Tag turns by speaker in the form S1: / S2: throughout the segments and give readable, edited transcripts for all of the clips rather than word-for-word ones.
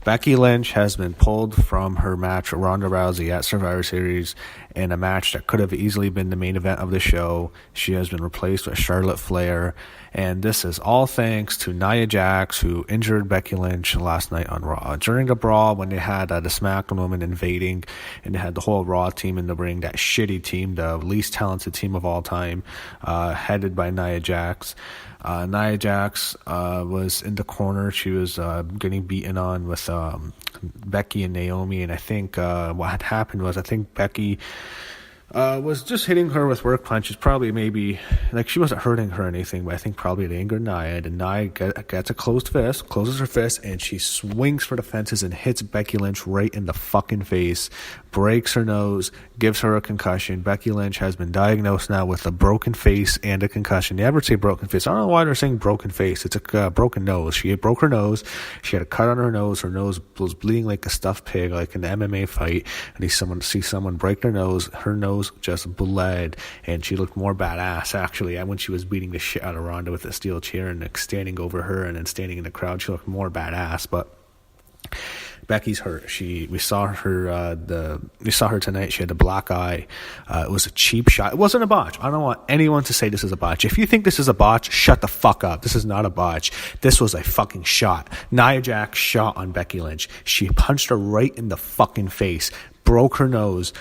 S1: Becky Lynch has been pulled from her match with Ronda Rousey at Survivor Series in a match that could have easily been the main event of the show. She has been replaced with Charlotte Flair, and this is all thanks to Nia Jax, who injured Becky Lynch last night on Raw. During the brawl, when they had the SmackDown women invading, and they had the whole Raw team in the ring, that shitty team, the least talented team of all time, headed by Nia Jax. Nia Jax was in the corner. She was getting beaten on with Becky and Naomi, and I think what had happened was Becky was just hitting her with work punches, probably maybe, like, she wasn't hurting her or anything, but I think probably it angered Nia, and Nia gets a closes her fist, and she swings for the fences and hits Becky Lynch right in the fucking face, breaks her nose, gives her a concussion. Becky Lynch has been diagnosed now with a broken face and a concussion. They never say broken face. I don't know why they're saying broken face. It's a broken nose. She broke her nose. She had a cut on her nose. Her nose was bleeding like a stuffed pig, like an MMA fight. And see someone break their nose. Her nose just bled, and she looked more badass, actually. And when she was beating the shit out of Ronda with a steel chair and standing over her and then standing in the crowd, she looked more badass. But Becky's hurt. We saw her tonight. She had a black eye. It was a cheap shot. It wasn't a botch. I don't want anyone to say this is a botch. If you think this is a botch, shut the fuck up. This is not a botch. This was a fucking shot. Nia Jax shot on Becky Lynch. She punched her right in the fucking face, broke her nose,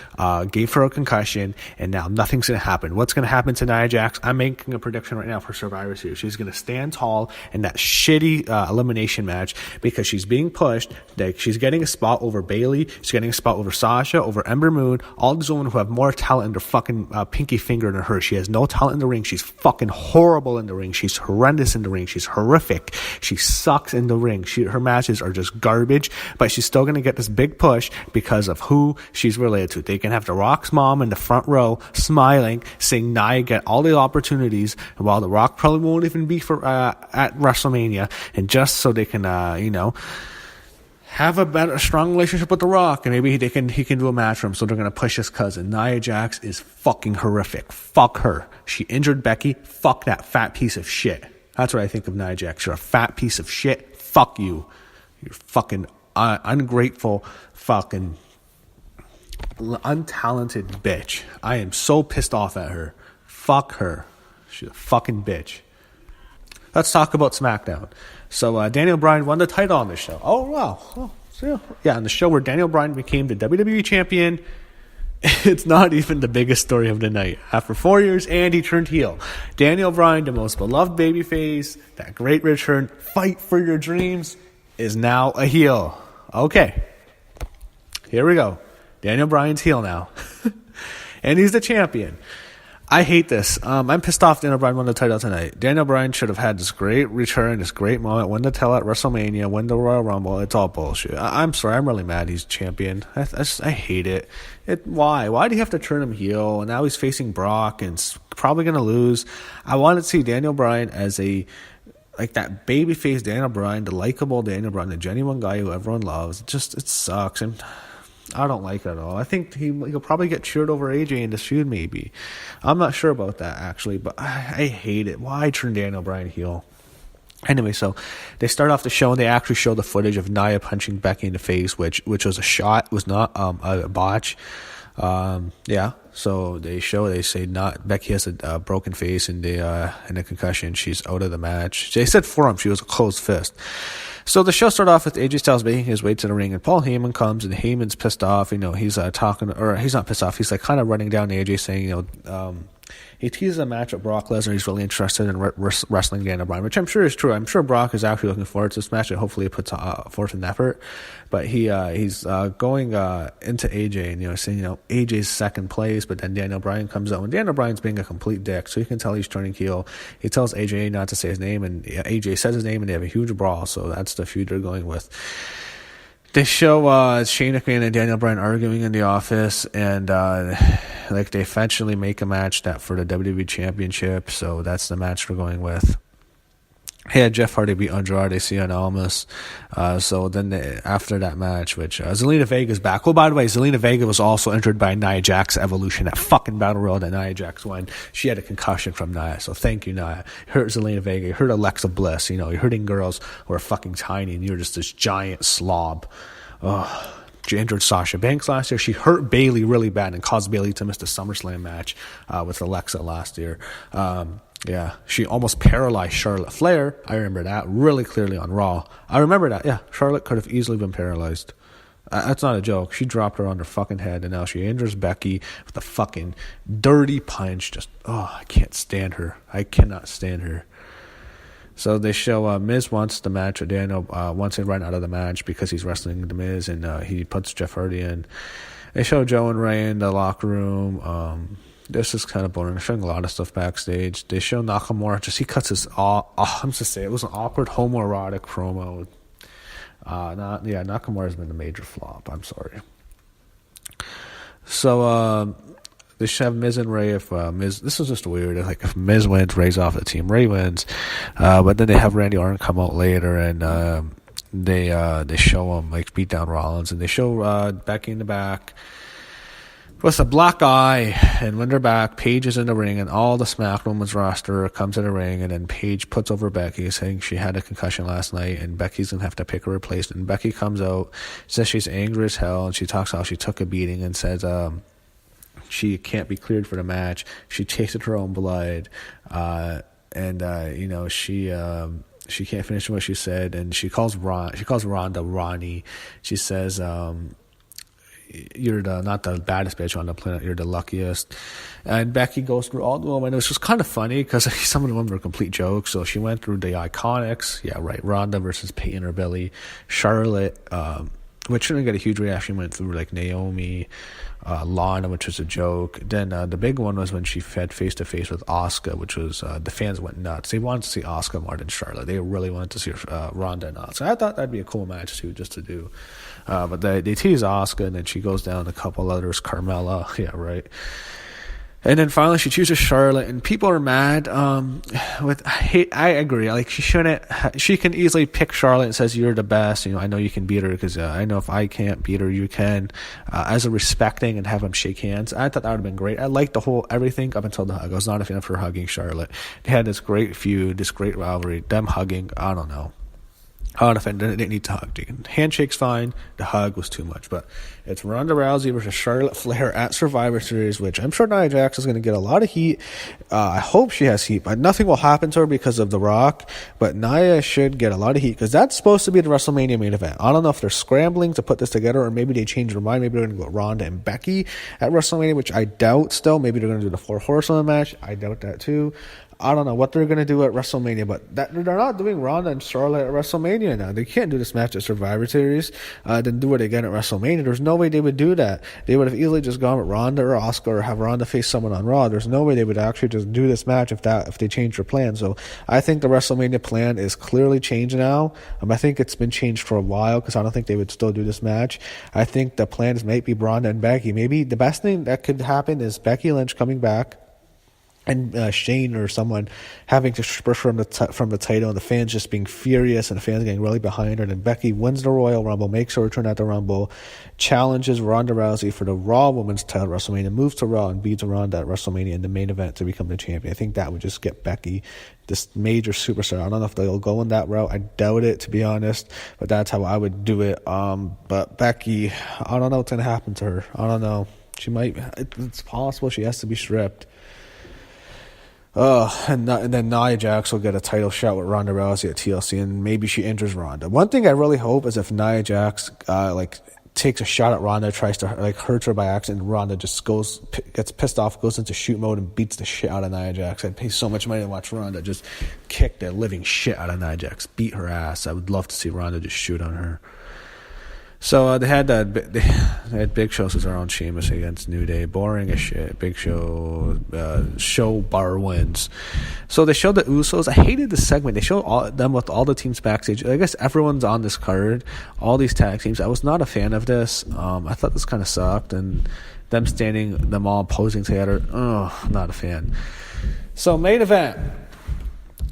S1: gave her a concussion, and now nothing's going to happen. What's going to happen to Nia Jax? I'm making a prediction right now for Survivor Series. She's going to stand tall in that shitty elimination match because she's being pushed. Like, she's getting a spot over Bayley. She's getting a spot over Sasha, over Ember Moon, all these women who have more talent in their fucking pinky finger than her. She has no talent in the ring. She's fucking horrible in the ring. She's horrendous in the ring. She's horrific. She sucks in the ring. Her matches are just garbage, but she's still going to get this big push because of who she's related to. They can have The Rock's mom in the front row smiling, saying Nia get all the opportunities, and while The Rock probably won't even be for at WrestleMania, and just so they can have a strong relationship with The Rock, and maybe he can do a match for him. So they're gonna push his cousin. Nia Jax is fucking horrific. Fuck her. She injured Becky. Fuck that fat piece of shit. That's what I think of Nia Jax. You're a fat piece of shit. Fuck you. You're fucking ungrateful, fucking untalented bitch. I am so pissed off at her. Fuck her. She's a fucking bitch. Let's talk about SmackDown. So Daniel Bryan won the title on this show. Oh, wow. On the show where Daniel Bryan became the WWE champion. It's not even the biggest story of the night. After 4 years, and he turned heel. Daniel Bryan, the most beloved babyface, that great return, fight for your dreams, is now a heel. Okay. Here we go. Daniel Bryan's heel now. And he's the champion. I hate this. I'm pissed off Daniel Bryan won the title tonight. Daniel Bryan should have had this great return, this great moment, win the title at WrestleMania, win the Royal Rumble. It's all bullshit. I'm sorry. I'm really mad he's champion. I hate it. Why? Why do you have to turn him heel? And now he's facing Brock and probably going to lose. I want to see Daniel Bryan as like that babyface Daniel Bryan, the likable Daniel Bryan, the genuine guy who everyone loves. It sucks. And I don't like it at all. I think he'll probably get cheered over AJ in this feud, maybe. I'm not sure about that, actually, but I hate it. Why turn Daniel Bryan heel? Anyway, so they start off the show, and they actually show the footage of Nia punching Becky in the face, which was a shot. It was not a botch. So they say not Becky has a broken face and a concussion. She's out of the match. They said forearm. She was a closed fist. So the show started off with AJ Styles making his way to the ring, and Paul Heyman comes, and Heyman's pissed off. He's talking, or he's not pissed off. He's like kind of running down AJ, saying, he teases a match with Brock Lesnar. He's really interested in wrestling Daniel Bryan, which I'm sure is true. I'm sure Brock is actually looking forward to this match, and hopefully it puts forth an effort. But he's going into AJ and saying AJ's second place, but then Daniel Bryan comes out, and Daniel Bryan's being a complete dick, so you can tell he's turning heel. He tells AJ not to say his name, and AJ says his name, and they have a huge brawl. So that's the feud they're going with. They show Shane McMahon and Daniel Bryan arguing in the office, and they eventually make a match that for the WWE Championship. So that's the match we're going with. he had Jeff Hardy beat Andrade Cien Almas. So then after that match, which Zelina Vega's back. Oh, by the way, Zelina Vega was also injured by Nia Jax Evolution, that fucking battle royal that Nia Jax won. She had a concussion from Nia, so thank you, Nia. You hurt Zelina Vega, you hurt Alexa Bliss. You're hurting girls who are fucking tiny, and you're just this giant slob. She injured Sasha Banks last year. She hurt Bayley really bad and caused Bayley to miss the SummerSlam match with Alexa last year. Yeah, she almost paralyzed Charlotte Flair. I remember that really clearly on Raw. I remember that. Yeah, Charlotte could have easily been paralyzed. That's not a joke. She dropped her on her fucking head, and now she injures Becky with a fucking dirty punch. I can't stand her. I cannot stand her. So they show Miz wants the match. Daniel wants to run out of the match because he's wrestling the Miz, and he puts Jeff Hardy in. They show Joe and Ray in the locker room. This is kind of boring. They're showing a lot of stuff backstage. They show Nakamura. He cuts his I'm just saying, it was an awkward homoerotic promo. Nakamura's been a major flop. I'm sorry. So they should have Miz and Ray. If Miz, this is just weird. Like if Miz wins, Ray's off the team. Ray wins, but then they have Randy Orton come out later, and they show him like beat down Rollins, and they show Becky in the back with a black eye. And when they're back, Paige is in the ring, and all the SmackDown Women's roster comes to the ring, and then Paige puts over Becky, saying she had a concussion last night, and Becky's gonna have to pick a replacement. And Becky comes out, says she's angry as hell, and she talks how she took a beating, and says she can't be cleared for the match. She tasted her own blood, she can't finish what she said, and she calls Ronda Ronnie. She says, "You're not the baddest bitch on the planet. You're the luckiest." And Becky goes through all the women. It was just kind of funny because some of the women were complete jokes. So she went through the Iconics. Yeah, right. Ronda versus Peyton or Billy. Charlotte, which shouldn't get a huge reaction, went through like Naomi, Lana, which was a joke. Then the big one was when she fed face-to-face with Asuka, which was the fans went nuts. They wanted to see Asuka more than Charlotte. They really wanted to see Ronda and Asuka. I thought that'd be a cool match too, just to do. But they tease Asuka, and then she goes down a couple others. Carmella, yeah, right. And then finally she chooses Charlotte, and people are mad. I agree. Like she can easily pick Charlotte and says you're the best. I know you can beat her because I know if I can't beat her, you can. As a respecting and have them shake hands. I thought that would have been great. I liked the whole everything up until the hug. I was not a fan of her hugging Charlotte. They had this great feud, this great rivalry. Them hugging, I don't know. I didn't need to hug. Handshake's fine. The hug was too much. But it's Ronda Rousey versus Charlotte Flair at Survivor Series, which I'm sure Nia Jax is going to get a lot of heat. I hope she has heat, but nothing will happen to her because of The Rock. But Nia should get a lot of heat because that's supposed to be the WrestleMania main event. I don't know if they're scrambling to put this together, or maybe they changed their mind. Maybe they're going to go Ronda and Becky at WrestleMania, which I doubt still. Maybe they're going to do the 4 Horsewomen match. I doubt that too. I don't know what they're going to do at WrestleMania, but they're not doing Ronda and Charlotte at WrestleMania now. They can't do this match at Survivor Series, then do it again at WrestleMania. There's no way they would do that. They would have easily just gone with Ronda or Asuka, or have Ronda face someone on Raw. There's no way they would actually just do this match if they changed their plan. So I think the WrestleMania plan is clearly changed now. I think it's been changed for a while because I don't think they would still do this match. I think the plan is maybe Ronda and Becky. Maybe the best thing that could happen is Becky Lynch coming back, and Shane or someone having to spur from the title, and the fans just being furious, and the fans getting really behind her. And then Becky wins the Royal Rumble, makes her return at the Rumble, challenges Ronda Rousey for the Raw Women's title at WrestleMania, moves to Raw and beats Ronda at WrestleMania in the main event to become the champion. I think that would just get Becky, this major superstar. I don't know if they'll go in that route. I doubt it, to be honest, but that's how I would do it. But Becky, I don't know what's going to happen to her. I don't know. She might. It's possible she has to be stripped. And then Nia Jax will get a title shot with Ronda Rousey at TLC, and maybe she injures Ronda. One thing I really hope is if Nia Jax takes a shot at Ronda, tries to hurt her by accident, and Ronda just gets pissed off, goes into shoot mode, and beats the shit out of Nia Jax. I'd pay so much money to watch Ronda just kick the living shit out of Nia Jax, beat her ass. I would love to see Ronda just shoot on her. So they had Big Show as our own Sheamus against New Day. Boring as shit. Big Show show bar wins. So they showed the Usos. I hated this segment. They showed them with all the teams backstage. I guess everyone's on this card. All these tag teams. I was not a fan of this. I thought this kind of sucked. And them all posing together. Not a fan. So main event.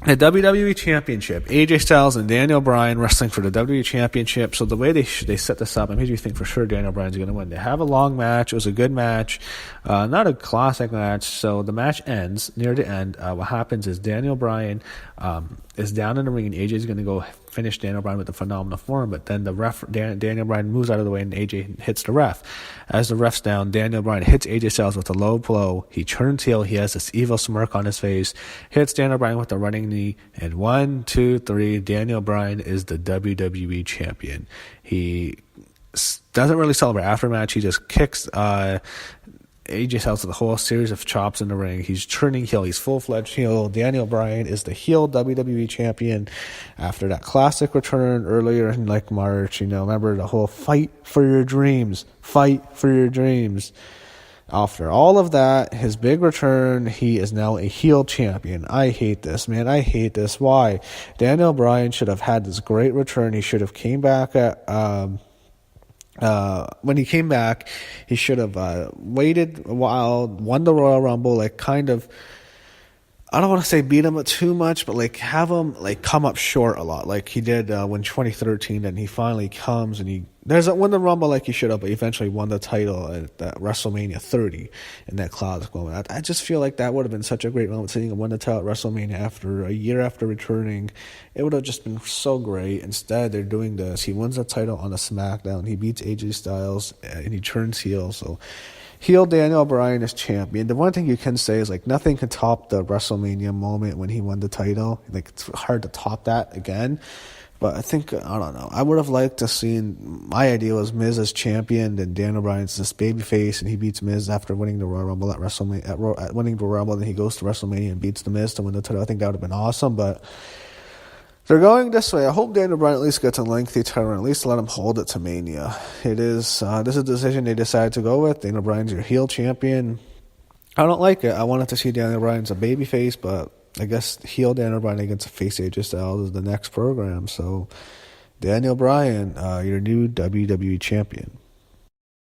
S1: The WWE Championship, AJ Styles and Daniel Bryan wrestling for the WWE Championship. So the way they set this up, it made you think for sure Daniel Bryan's going to win. They have a long match. It was a good match, not a classic match. So the match ends. Near the end, what happens is Daniel Bryan is down in the ring, and AJ's going to go finish Daniel Bryan with a phenomenal form. But then the ref, Daniel Bryan, moves out of the way, and AJ hits the ref. As the ref's down, Daniel Bryan hits AJ Styles with a low blow. He turns heel. He has this evil smirk on his face. Hits Daniel Bryan with a running knee. And 1, 2, 3, Daniel Bryan is the WWE champion. He doesn't really celebrate after match. He just kicks AJ Styles with a whole series of chops in the ring. He's turning heel. He's full-fledged heel. Daniel Bryan is the heel WWE champion after that classic return earlier in March. Remember the whole fight for your dreams. Fight for your dreams. After all of that, his big return, he is now a heel champion. I hate this, man. I hate this. Why? Daniel Bryan should have had this great return. He should have came back at when he came back, he should have waited a while, won the Royal Rumble, I don't want to say beat him too much, but have him come up short a lot, like he did when 2013. And he finally comes and he doesn't win the Rumble like he should have, but eventually won the title at WrestleMania 30 in that classic moment. I just feel like that would have been such a great moment, seeing him win the title at WrestleMania after a year after returning. It would have just been so great. Instead, they're doing this. He wins the title on a SmackDown. He beats AJ Styles and he turns heel. So heel Daniel Bryan is champion. The one thing you can say is nothing can top the WrestleMania moment when he won the title. It's hard to top that again. But I think, I don't know, I would have liked to seen, my idea was Miz as champion, and Daniel Bryan's this babyface, and he beats Miz after winning the Royal Rumble at WrestleMania, at winning the Royal Rumble, then he goes to WrestleMania and beats the Miz to win the title. I think that would have been awesome, but they're going this way. I hope Daniel Bryan at least gets a lengthy title, and at least let him hold it to Mania. It is, this is a decision they decided to go with. Daniel Bryan's your heel champion. I don't like it. I wanted to see Daniel Bryan's a babyface, but I guess heel Daniel Bryan against face AJ Styles is the next program. So, Daniel Bryan, your new WWE champion.